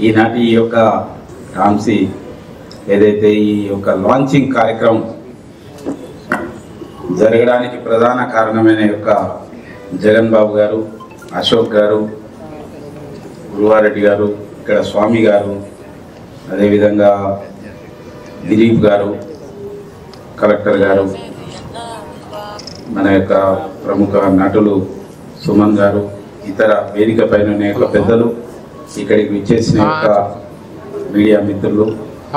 ఈనాటి ఈ యొక్క రామ్సీ ఏదైతే ఈ యొక్క లాంచింగ్ కార్యక్రమం జరగడానికి ప్రధాన కారణమైన యొక్క జగన్ బాబు గారు, అశోక్ గారు, గురువారెడ్డి గారు, ఇక్కడ స్వామి గారు, అదేవిధంగా దిలీప్ గారు, కలెక్టర్ గారు, మన యొక్క ప్రముఖ నటులు సుమన్ గారు, ఇతర వేదిక పైన యొక్క పెద్దలు, ఇక్కడికి విచ్చేసిన యొక్క మీడియా మిత్రులు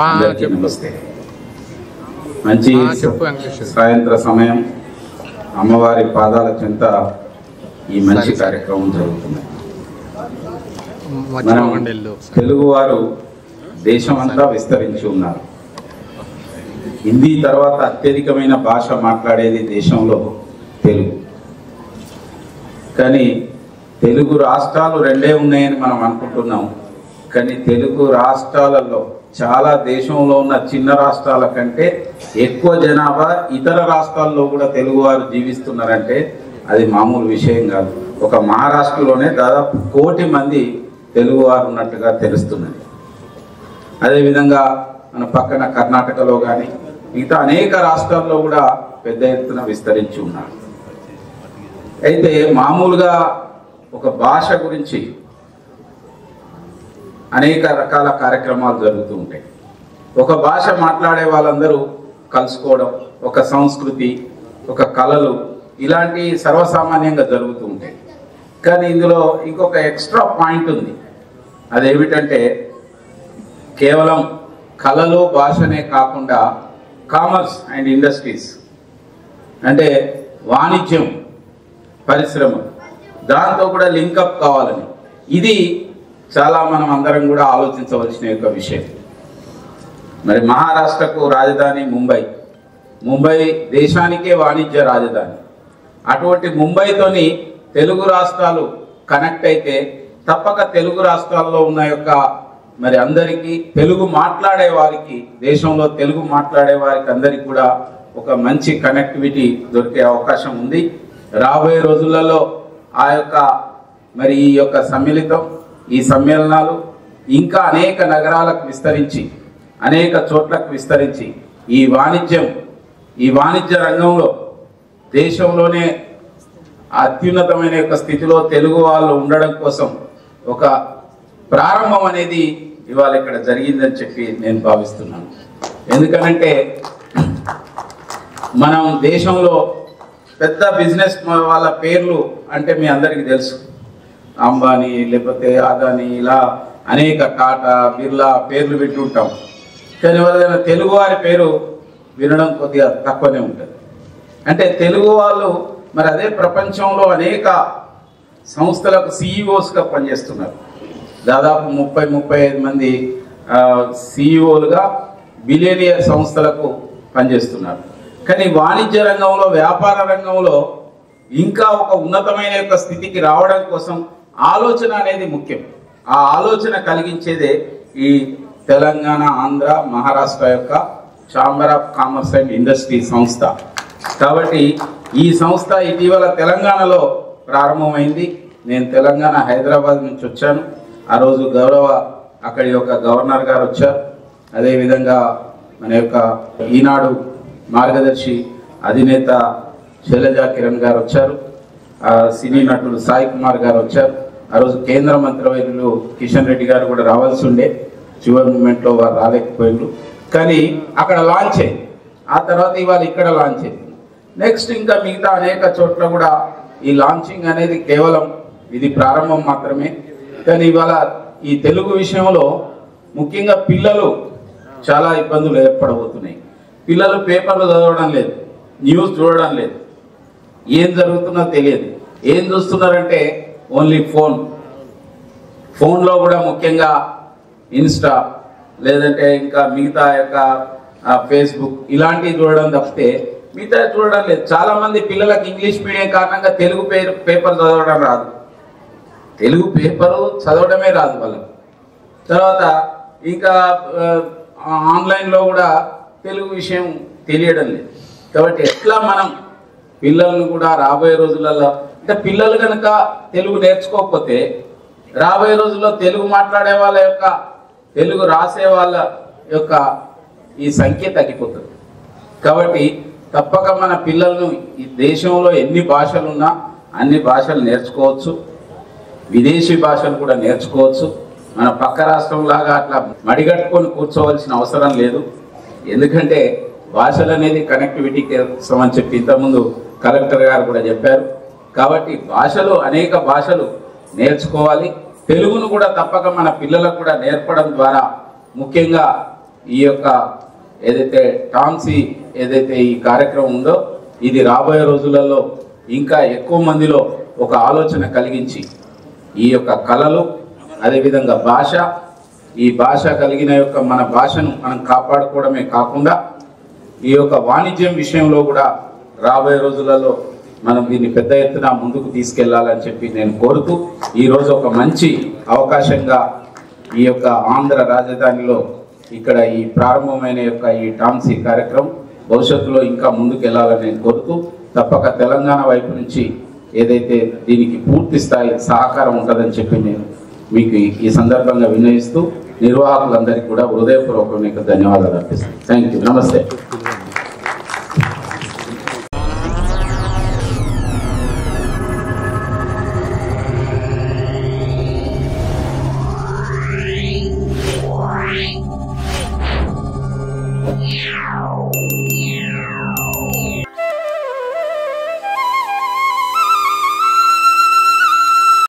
అందరికీ నమస్తే. మంచి సాయంత్ర సమయం అమ్మవారి పాదాల చెంత ఈ మంచి కార్యక్రమం జరుగుతుంది. మనం తెలుగువారు దేశమంతా విస్తరించి ఉన్నారు. హిందీ తర్వాత అత్యధికమైన భాష మాట్లాడేది దేశంలో తెలుగు. కానీ తెలుగు రాష్ట్రాలు రెండే ఉన్నాయని మనం అనుకుంటున్నాం. కానీ తెలుగు రాష్ట్రాలలో చాలా దేశంలో ఉన్న చిన్న రాష్ట్రాల కంటే ఎక్కువ జనాభా ఇతర రాష్ట్రాల్లో కూడా తెలుగువారు జీవిస్తున్నారంటే అది మామూలు విషయం కాదు. ఒక మహారాష్ట్రలోనే దాదాపు 1 కోటి మంది తెలుగువారు ఉన్నట్టుగా తెలుస్తున్నది. అదేవిధంగా మన పక్కన కర్ణాటకలో కానీ మిగతా అనేక రాష్ట్రాల్లో కూడా పెద్ద ఎత్తున విస్తరించి ఉన్నారు. అయితే మామూలుగా ఒక భాష గురించి అనేక రకాల కార్యక్రమాలు జరుగుతూ ఉంటాయి. ఒక భాష మాట్లాడే వాళ్ళందరూ కలుసుకోవడం, ఒక సంస్కృతి, ఒక కళలు, ఇలాంటి సర్వసామాన్యంగా జరుగుతూ ఉంటాయి. కానీ ఇందులో ఇంకొక ఎక్స్ట్రా పాయింట్ ఉంది. అదేమిటంటే కేవలం కళలు భాషనే కాకుండా కామర్స్ అండ్ ఇండస్ట్రీస్ అంటే వాణిజ్యం, పరిశ్రమ, దాంతో కూడా లింకప్ కావాలని, ఇది చాలా మనం అందరం కూడా ఆలోచించవలసిన యొక్క విషయం. మరి మహారాష్ట్రకు రాజధాని ముంబై దేశానికే వాణిజ్య రాజధాని. అటువంటి ముంబైతోని తెలుగు రాష్ట్రాలు కనెక్ట్ అయితే తప్పక తెలుగు రాష్ట్రాల్లో ఉన్న యొక్క మరి అందరికీ, తెలుగు మాట్లాడే వారికి, దేశంలో తెలుగు మాట్లాడే వారికి అందరికీ కూడా ఒక మంచి కనెక్టివిటీ దొరికే అవకాశం ఉంది. రాబోయే రోజులలో ఆ యొక్క మరి ఈ యొక్క సమ్మిళితం, ఈ సమ్మేళనాలు ఇంకా అనేక నగరాలకు విస్తరించి, అనేక చోట్లకు విస్తరించి ఈ వాణిజ్య రంగంలో దేశంలోనే అత్యున్నతమైన యొక్క స్థితిలో తెలుగు వాళ్ళు ఉండడం కోసం ఒక ప్రారంభం అనేది ఇవాళ ఇక్కడ జరిగిందని చెప్పి నేను భావిస్తున్నాను. ఎందుకనంటే మనం దేశంలో పెద్ద బిజినెస్ వాళ్ళ పేర్లు అంటే మీ అందరికీ తెలుసు. అంబానీ, లేకపోతే అదానీ, ఇలా అనేక టాటా, బిర్లా పేర్లు వింటుంటాం. కానీ వాళ్ళ తెలుగు వారి పేరు వినడం కొద్దిగా తక్కువనే ఉంటుంది. అంటే తెలుగు వాళ్ళు మరి అదే ప్రపంచంలో అనేక సంస్థలకు సిఇఓస్గా పనిచేస్తున్నారు. దాదాపు 30-35 మంది సిఇఓలుగా బిలియనియర్ సంస్థలకు పనిచేస్తున్నారు. కానీ వాణిజ్య రంగంలో, వ్యాపార రంగంలో ఇంకా ఒక ఉన్నతమైన యొక్క స్థితికి రావడం కోసం ఆలోచన అనేది ముఖ్యం. ఆ ఆలోచన కలిగించేదే ఈ తెలంగాణ, ఆంధ్ర, మహారాష్ట్ర యొక్క chamber of commerce and industry సంస్థ. కాబట్టి ఈ సంస్థ ఇటీవల తెలంగాణలో ప్రారంభమైంది. నేను తెలంగాణ హైదరాబాద్ నుంచి వచ్చాను. ఆ రోజు అక్కడి యొక్క గవర్నర్ గారు వచ్చారు. అదేవిధంగా మన యొక్క ఈనాడు మార్గదర్శి అధినేత శైలజా కిరణ్ గారు వచ్చారు. సినీ నటుడు సాయి కుమార్ గారు వచ్చారు. ఆ రోజు కేంద్ర మంత్రివర్యులు కిషన్ రెడ్డి గారు కూడా రావాల్సి ఉండే, చివరి మూమెంట్లో వారు రాలేకపోయారు. కానీ అక్కడ లాంచ్ అయింది. ఆ తర్వాత ఇవాళ ఇక్కడ లాంచ్ అయింది. నెక్స్ట్ ఇంకా మిగతా అనేక చోట్ల కూడా ఈ లాంచింగ్ అనేది కేవలం ఇది ప్రారంభం మాత్రమే. కానీ ఇవాళ ఈ తెలుగు విషయంలో ముఖ్యంగా పిల్లలు చాలా ఇబ్బందులు ఏర్పడబోతున్నాయి. పిల్లలు పేపర్లు చదవడం లేదు, న్యూస్ చూడడం లేదు, ఏం జరుగుతుందో తెలియదు. ఏం చూస్తున్నారంటే ఓన్లీ ఫోన్లో కూడా ముఖ్యంగా ఇన్స్టా, లేదంటే ఇంకా మిగతా యొక్క ఫేస్బుక్, ఇలాంటివి చూడడం తప్పితే మిగతా చూడడం లేదు. చాలా మంది పిల్లలకు ఇంగ్లీష్ మీడియం కారణంగా తెలుగు పేపర్ చదవడం రాదు, తెలుగు పేపరు చదవడమే రాదు వాళ్ళకు. తర్వాత ఇంకా ఆన్లైన్లో కూడా తెలుగు విషయం తెలియడం లేదు. కాబట్టి ఎట్లా మనం పిల్లలను కూడా రాబోయే రోజులలో, అంటే పిల్లలు కనుక తెలుగు నేర్చుకోకపోతే రాబోయే రోజుల్లో తెలుగు మాట్లాడే వాళ్ళ యొక్క తెలుగు రాసే వాళ్ళ యొక్క ఈ సంఖ్య తగ్గిపోతుంది. కాబట్టి తప్పక మన పిల్లలను ఈ దేశంలో ఎన్ని భాషలున్నా అన్ని భాషలు నేర్చుకోవచ్చు, విదేశీ భాషలు కూడా నేర్చుకోవచ్చు. మన పక్క రాష్ట్రంలాగా అట్లా మడిగట్టుకొని కూర్చోవలసిన అవసరం లేదు. ఎందుకంటే భాషలు అనేది కనెక్టివిటీ కోసం అని చెప్పి ఇంతకుముందు కలెక్టర్ గారు కూడా చెప్పారు. కాబట్టి భాషలు అనేక భాషలు నేర్చుకోవాలి. తెలుగును కూడా తప్పక మన పిల్లలకు కూడా నేర్పడం ద్వారా ముఖ్యంగా ఈ యొక్క ఏదైతే టామ్సీ ఏదైతే ఈ కార్యక్రమం ఉందో ఇది రాబోయే రోజులలో ఇంకా ఎక్కువ మందిలో ఒక ఆలోచన కలిగించి ఈ యొక్క కళలు అదేవిధంగా భాష ఈ భాష కలిగిన యొక్క మన భాషను మనం కాపాడుకోవడమే కాకుండా ఈ యొక్క వాణిజ్యం విషయంలో కూడా రాబోయే రోజులలో మనం దీన్ని పెద్ద ఎత్తున ముందుకు తీసుకెళ్లాలని చెప్పి నేను కోరుతూ ఈరోజు ఒక మంచి అవకాశంగా ఈ యొక్క ఆంధ్ర రాజధానిలో ఇక్కడ ఈ ప్రారంభమైన యొక్క ఈ టామ్సీ కార్యక్రమం భవిష్యత్తులో ఇంకా ముందుకు వెళ్ళాలని నేను కోరుతూ తప్పక తెలంగాణ వైపు నుంచి ఏదైతే దీనికి పూర్తి స్థాయి సహకారం ఉంటుందని చెప్పి నేను మీకు ఈ సందర్భంగా విన్నవిస్తూ నిర్వాహకులందరికీ కూడా హృదయపూర్వకమైన ధన్యవాదాలు అర్పిస్తాను. Thank you. నమస్తే.